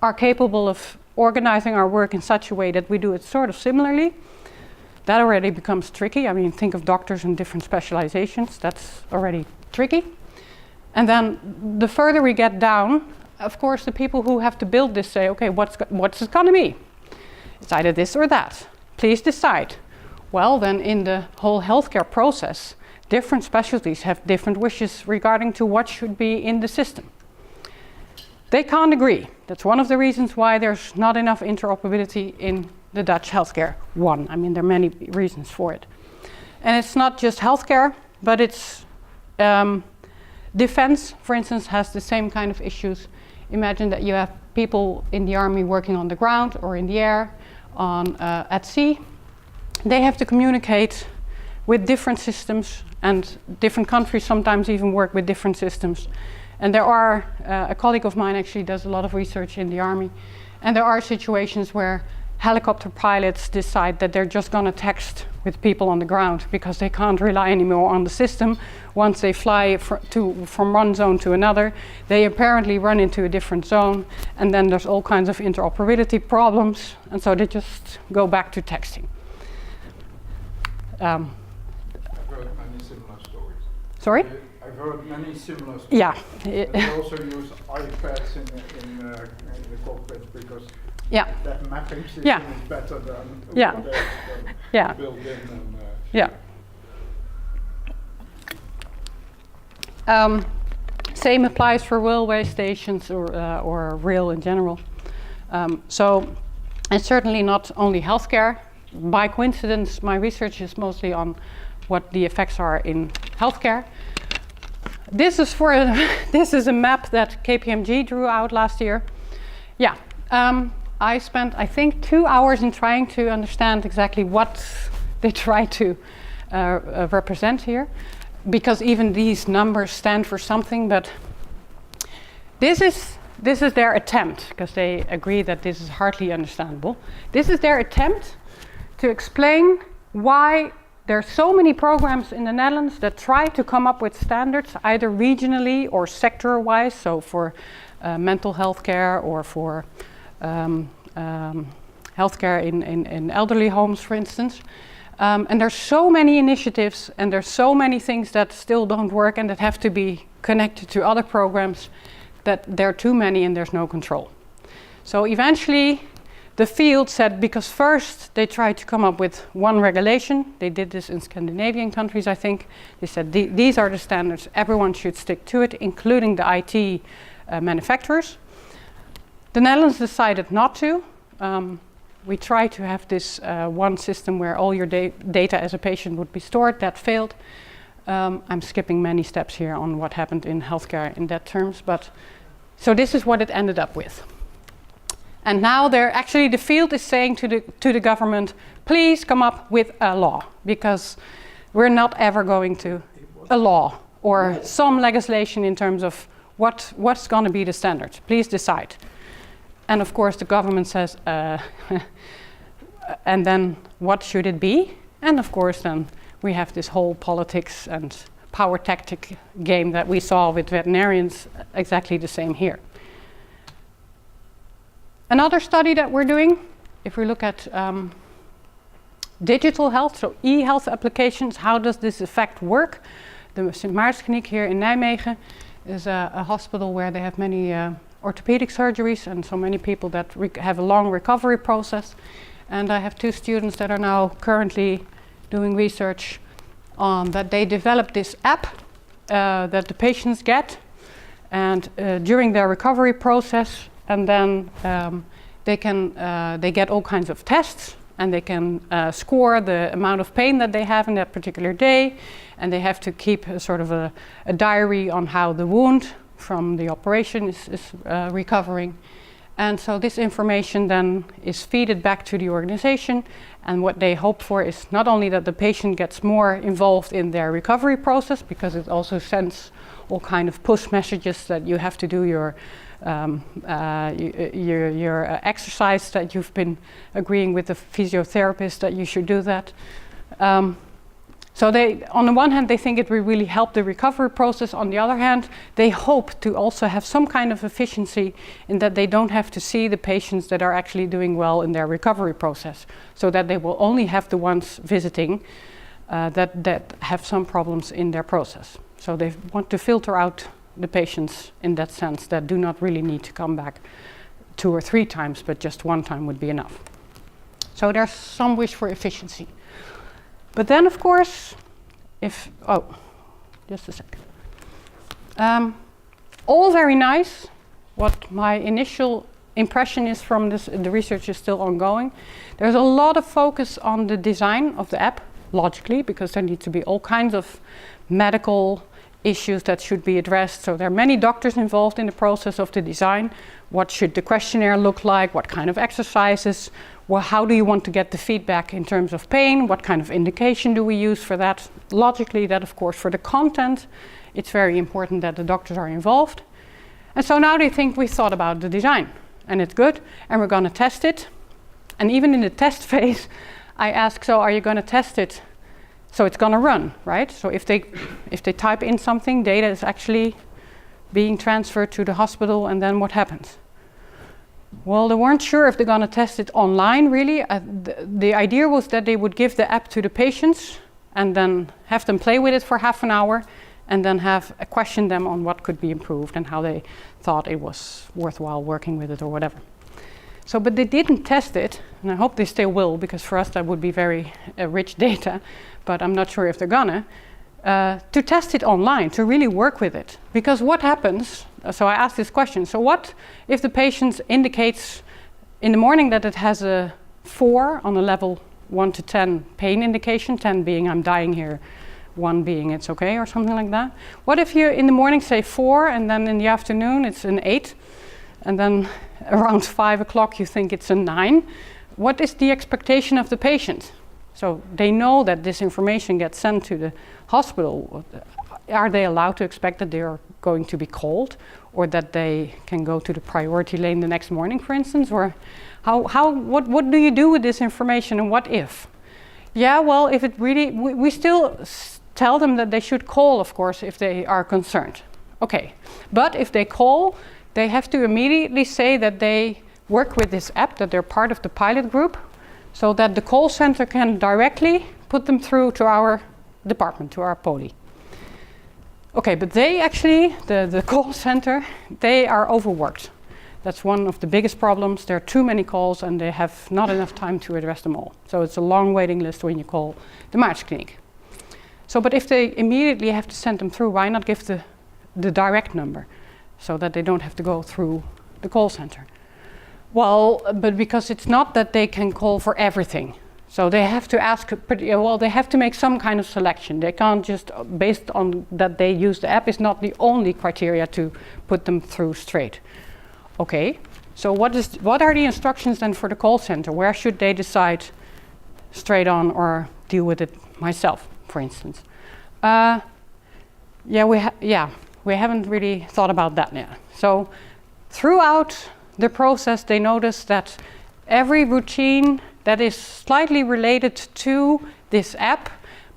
are capable of organizing our work in such a way that we do it sort of similarly. That already becomes tricky. I mean, think of doctors in different specializations. That's already tricky. And then the further we get down, of course, the people who have to build this say, okay, what's it going to be? It's either this or that. Please decide. Well, then in the whole healthcare process, different specialties have different wishes regarding to what should be in the system. They can't agree. That's one of the reasons why there's not enough interoperability in the Dutch healthcare. I mean, there are many reasons for it. And it's not just healthcare, but it's defense, for instance, has the same kind of issues. Imagine that you have people in the army working on the ground or in the air, at sea. They have to communicate with different systems, and different countries sometimes even work with different systems. And there are, a colleague of mine actually does a lot of research in the army, and there are situations where helicopter pilots decide that they're just going to text with people on the ground because they can't rely anymore on the system. Once they fly from one zone to another, they apparently run into a different zone, and then there's all kinds of interoperability problems, and so they just go back to texting. I've heard many similar stories. Sorry? I've heard many similar stories. Yeah. They also use iPads in the cockpit because that mapping system is better than what they've built in. Same applies for railway stations or rail in general. So, and certainly not only healthcare. By coincidence, my research is mostly on what the effects are in healthcare. This is a map that KPMG drew out last year. I spent, I think, 2 hours in trying to understand exactly what they try to represent here, because even these numbers stand for something. But this is their attempt, because they agree that this is hardly understandable. This is their attempt to explain why there are so many programs in the Netherlands that try to come up with standards, either regionally or sector-wise, so for mental health care or for healthcare in elderly homes, for instance. And there's so many initiatives, and there's so many things that still don't work and that have to be connected to other programs, that there are too many and there's no control. So eventually the field said, because first they tried to come up with one regulation. They did this in Scandinavian countries, I think. They said these are the standards, everyone should stick to it, including the IT manufacturers. The Netherlands decided not to. We tried to have this one system where all your data as a patient would be stored. That failed. I'm skipping many steps here on what happened in healthcare in that terms, but so this is what it ended up with. And now the field is saying to the government, please come up with a law, because we're not ever going to a law or some legislation in terms of what's going to be the standards. Please decide. And of course the government says, and then what should it be? And of course then we have this whole politics and power tactic game that we saw with veterinarians, exactly the same here. Another study that we're doing, if we look at digital health, so e-health applications, how does this effect work? The St. Maartenskliniek here in Nijmegen is a hospital where they have many orthopedic surgeries and so many people that have a long recovery process. And I have 2 students that are now currently doing research on that. They developed this app that the patients get, and during their recovery process, and then they get all kinds of tests, and they can score the amount of pain that they have in that particular day, and they have to keep a sort of a diary on how the wound from the operation is recovering. And so this information then is fed back to the organization, and what they hope for is not only that the patient gets more involved in their recovery process, because it also sends all kind of push messages that you have to do your your exercise, that you've been agreeing with the physiotherapist that you should do that. So they, on the one hand, they think it will really help the recovery process. On the other hand, they hope to also have some kind of efficiency in that they don't have to see the patients that are actually doing well in their recovery process, so that they will only have the ones visiting that have some problems in their process. So they want to filter out the patients in that sense that do not really need to come back 2 or 3 times, but just 1 time would be enough. So there's some wish for efficiency. But then, of course, just a second. All very nice. What my initial impression is from this, the research is still ongoing. There's a lot of focus on the design of the app, logically, because there need to be all kinds of medical issues that should be addressed. So there are many doctors involved in the process of the design. What should the questionnaire look like? What kind of exercises? Well, how do you want to get the feedback in terms of pain? What kind of indication do we use for that? Logically, that of course for the content, it's very important that the doctors are involved. And so now they think we thought about the design and it's good and we're going to test it. And even in the test phase, I ask, so are you going to test it? So it's going to run, right? So if they type in something, data is actually being transferred to the hospital, and then what happens? Well, they weren't sure if they're going to test it online, really. The idea was that they would give the app to the patients and then have them play with it for half an hour and then have question them on what could be improved and how they thought it was worthwhile working with it or whatever. So, but they didn't test it, and I hope they still will, because for us that would be very rich data, but I'm not sure if they're gonna, to test it online, to really work with it. Because what happens, so I asked this question, so what if the patient indicates in the morning that it has a 4 on a level 1 to 10 pain indication, 10 being I'm dying here, 1 being it's okay or something like that. What if you in the morning say 4 and then in the afternoon it's an 8 and then around 5 o'clock you think it's a 9? What is the expectation of the patient? So they know that this information gets sent to the hospital. Are they allowed to expect that they are going to be called, or that they can go to the priority lane the next morning, for instance? Or what do you do with this information, and what if? Yeah, well, if it really, we still tell them that they should call, of course, if they are concerned. Okay, but if they call, they have to immediately say that they work with this app, that they're part of the pilot group, so that the call center can directly put them through to our department, to our poly. Okay, but they actually, the call center, they are overworked. That's one of the biggest problems. There are too many calls and they have not enough time to address them all. So it's a long waiting list when you call the Maartenskliniek. So, but if they immediately have to send them through, why not give the direct number so that they don't have to go through the call center? Well, but because it's not that they can call for everything. So they have to ask, they have to make some kind of selection. They can't just, based on that they use the app, is not the only criteria to put them through straight. Okay, so what are the instructions then for the call center? Where should they decide straight on or deal with it myself, for instance? We haven't really thought about that yet. So throughout the process, they notice that every routine that is slightly related to this app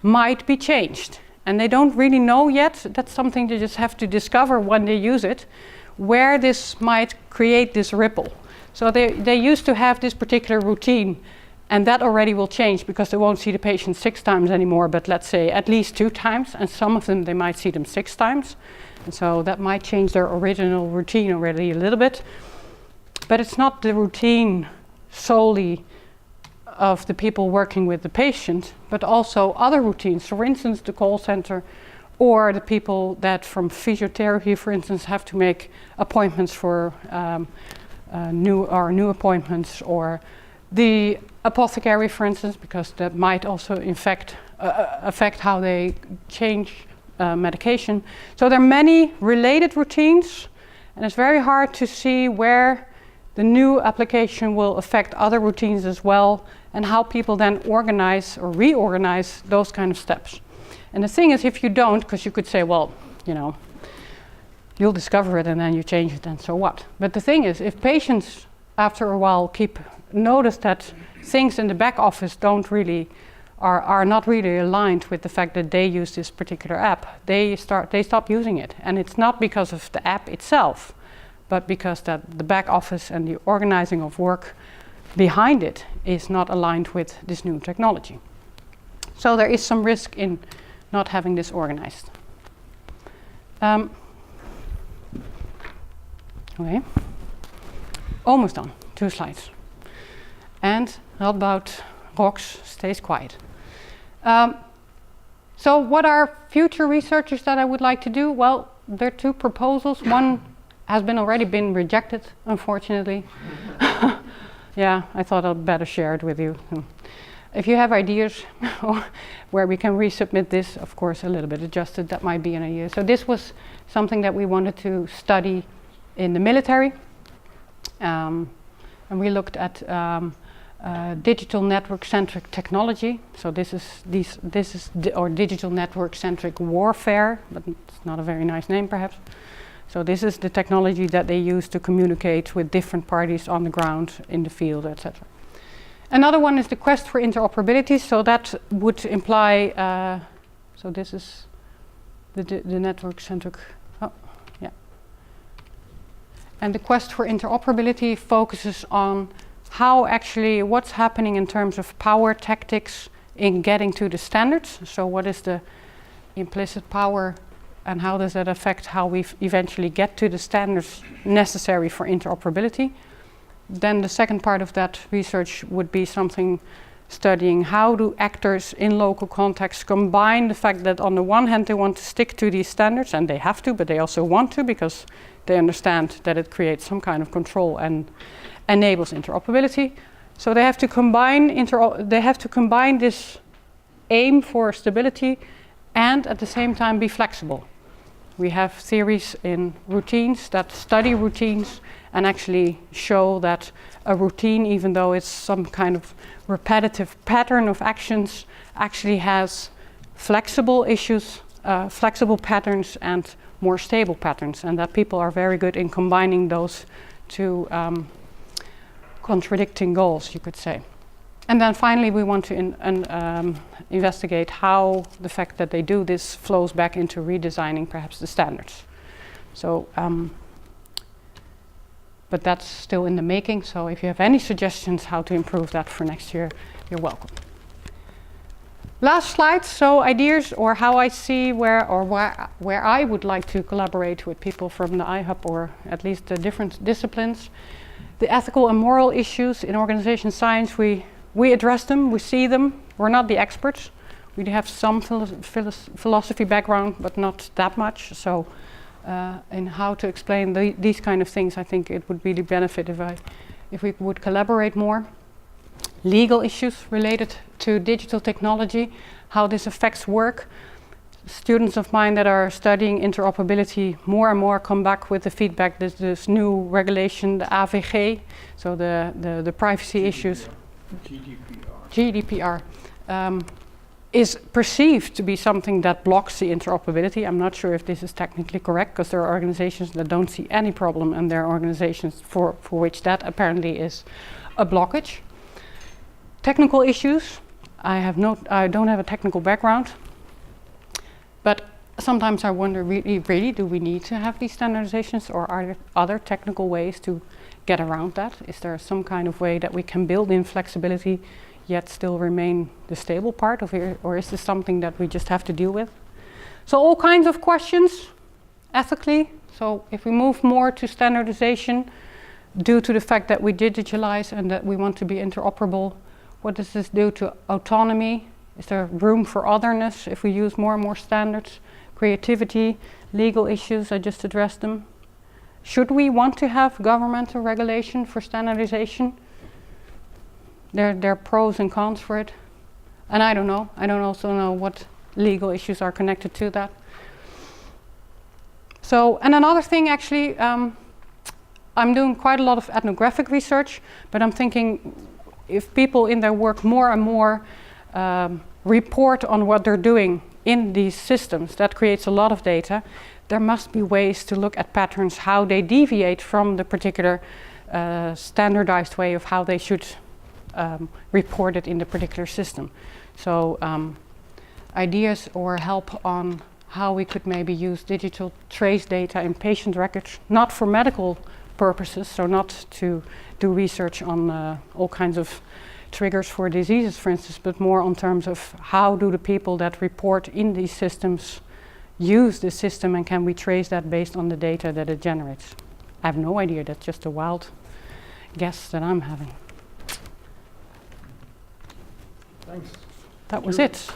might be changed. And they don't really know yet. That's something they just have to discover when they use it, where this might create this ripple. So they used to have this particular routine, and that already will change because they won't see the patient 6 times anymore, but let's say at least 2 times, and some of them they might see them 6 times. And so that might change their original routine already a little bit. But it's not the routine solely of the people working with the patient, but also other routines. So for instance, the call center, or the people that from physiotherapy, for instance, have to make appointments for new appointments, or the apothecary, for instance, because that might also affect how they change medication. So there are many related routines, and it's very hard to see where the new application will affect other routines as well, and how people then organize or reorganize those kind of steps. And the thing is, if you don't, because you could say, well, you know, you'll discover it and then you change it, and so what? But the thing is, if patients after a while notice that things in the back office are not really aligned with the fact that they use this particular app, they stop using it. And it's not because of the app itself, but because that the back office and the organizing of work behind it is not aligned with this new technology. So there is some risk in not having this organized. Okay, almost done, 2 slides. And Radboud rocks, stays quiet. So what are future researchers that I would like to do? Well, there are 2 proposals. One has already been rejected, unfortunately. Yeah, I thought I'd better share it with you. If you have ideas where we can resubmit this, of course, a little bit adjusted, that might be an idea. So this was something that we wanted to study in the military. And we looked at digital network-centric technology. So this is digital network-centric warfare, but it's not a very nice name, perhaps. So this is the technology that they use to communicate with different parties on the ground, in the field, etc. Another one is the quest for interoperability. So that would imply, so this is the network-centric, and the quest for interoperability focuses on what's happening in terms of power tactics in getting to the standards. So what is the implicit power and how does that affect how we eventually get to the standards necessary for interoperability? Then the second part of that research would be something studying how do actors in local contexts combine the fact that on the one hand they want to stick to these standards, and they have to, but they also want to because they understand that it creates some kind of control and enables interoperability. So they have to combine this aim for stability and at the same time be flexible. We have theories in routines that study routines and actually show that a routine, even though it's some kind of repetitive pattern of actions, actually has flexible patterns and more stable patterns, and that people are very good in combining those 2 contradicting goals, you could say. And then finally we want to investigate how the fact that they do this flows back into redesigning perhaps the standards. So, but that's still in the making, so if you have any suggestions how to improve that for next year, you're welcome. Last slide, so ideas or how I see where I would like to collaborate with people from the iHub, or at least the different disciplines. The ethical and moral issues in organization science, we address them, we see them. We're not the experts. We do have some philosophy background, but not that much. So in how to explain these kind of things, I think it would really benefit if we would collaborate more. Legal issues related to digital technology, how this affects work. Students of mine that are studying interoperability more and more come back with the feedback that this new regulation, the AVG, so the privacy issues, GDPR, is perceived to be something that blocks the interoperability. I'm not sure if this is technically correct, because there are organizations that don't see any problem, and there are organizations for which that apparently is a blockage. Technical issues, I don't have a technical background, but sometimes I wonder, really, do we need to have these standardizations, or are there other technical ways to get around that? Is there some kind of way that we can build in flexibility yet still remain the stable part of it, or is this something that we just have to deal with? So all kinds of questions, ethically. So if we move more to standardization, due to the fact that we digitalize and that we want to be interoperable, what does this do to autonomy? Is there room for otherness if we use more and more standards? Creativity, legal issues, I just addressed them. Should we want to have governmental regulation for standardization? There are pros and cons for it. And I don't know. I don't also know what legal issues are connected to that. So, and another thing actually, I'm doing quite a lot of ethnographic research, but I'm thinking if people in their work more and more report on what they're doing in these systems, that creates a lot of data, there must be ways to look at patterns, how they deviate from the particular standardized way of how they should report it in the particular system. So ideas or help on how we could maybe use digital trace data in patient records, not for medical purposes, so not to do research on all kinds of triggers for diseases, for instance, but more on terms of how do the people that report in these systems use the system, and can we trace that based on the data that it generates? I have no idea, that's just a wild guess that I'm having. Thanks. That was it.